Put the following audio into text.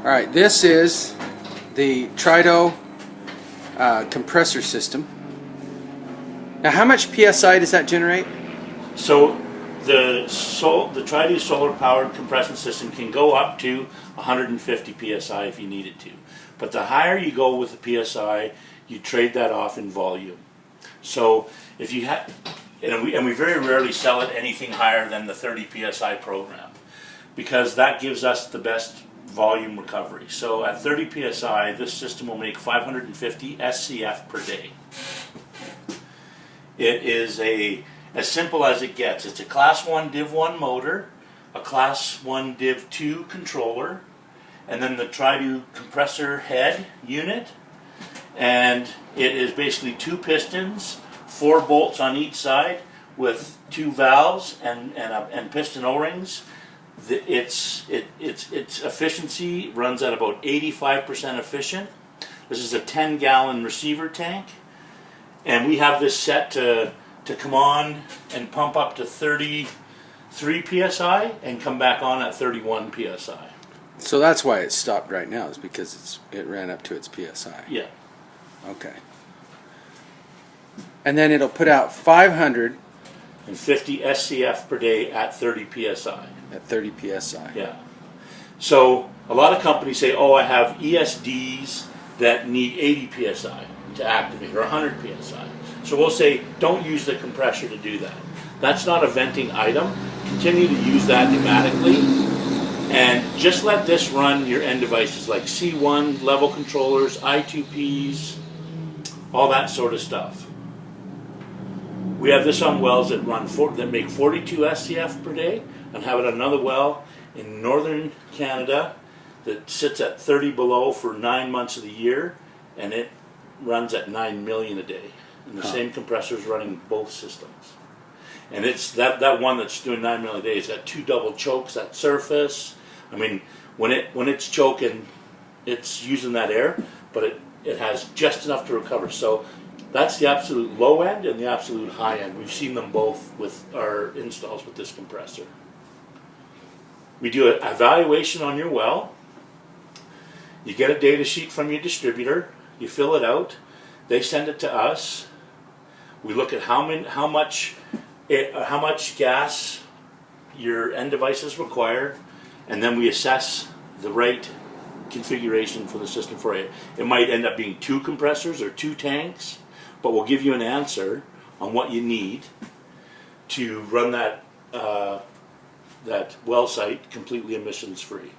Alright, this is the Trido compressor system. Now how much PSI does that generate? So the Trido solar powered compression system can go up to 150 PSI if you need it to. But the higher you go with the PSI, you trade that off in volume. So if you have, and we very rarely sell it anything higher than the 30 PSI program, because that gives us the best volume recovery. So at 30 PSI, this system will make 550 SCF per day. It is as simple as it gets. It's a Class 1 Div 1 motor, a Class 1 Div 2 controller, and then the Trido compressor head unit. And it is basically 2 pistons, 4 bolts on each side with 2 valves and piston O-rings. Its efficiency runs at about 85% efficient. This is a 10-gallon receiver tank, and we have this set to come on and pump up to 33 PSI and come back on at 31 PSI. So that's why it stopped right now, is because it ran up to its PSI. Yeah. Okay. And then it'll put out 550 SCF per day at 30 PSI. At 30 PSI. Yeah. So a lot of companies say, oh, I have ESDs that need 80 PSI to activate, or 100 PSI. So we'll say, don't use the compressor to do that. That's not a venting item. Continue to use that pneumatically, and just let this run your end devices like C1 level controllers, I2Ps, all that sort of stuff. We have this on wells that make 42 SCF per day, and have it on another well in northern Canada that sits at 30 below for 9 months of the year, and it runs at 9 million a day. And the same compressor is running both systems. And it's that one that's doing 9 million a day. It's got 2 double chokes at surface. I mean, when it's choking, it's using that air, but it has just enough to recover. So that's the absolute low end and the absolute high end. We've seen them both with our installs with this compressor. We do an evaluation on your well. You get a data sheet from your distributor. You fill it out. They send it to us. We look at how much gas your end devices require, and then we assess the right configuration for the system for you. It might end up being 2 compressors or 2 tanks, but we'll give you an answer on what you need to run that well site completely emissions free.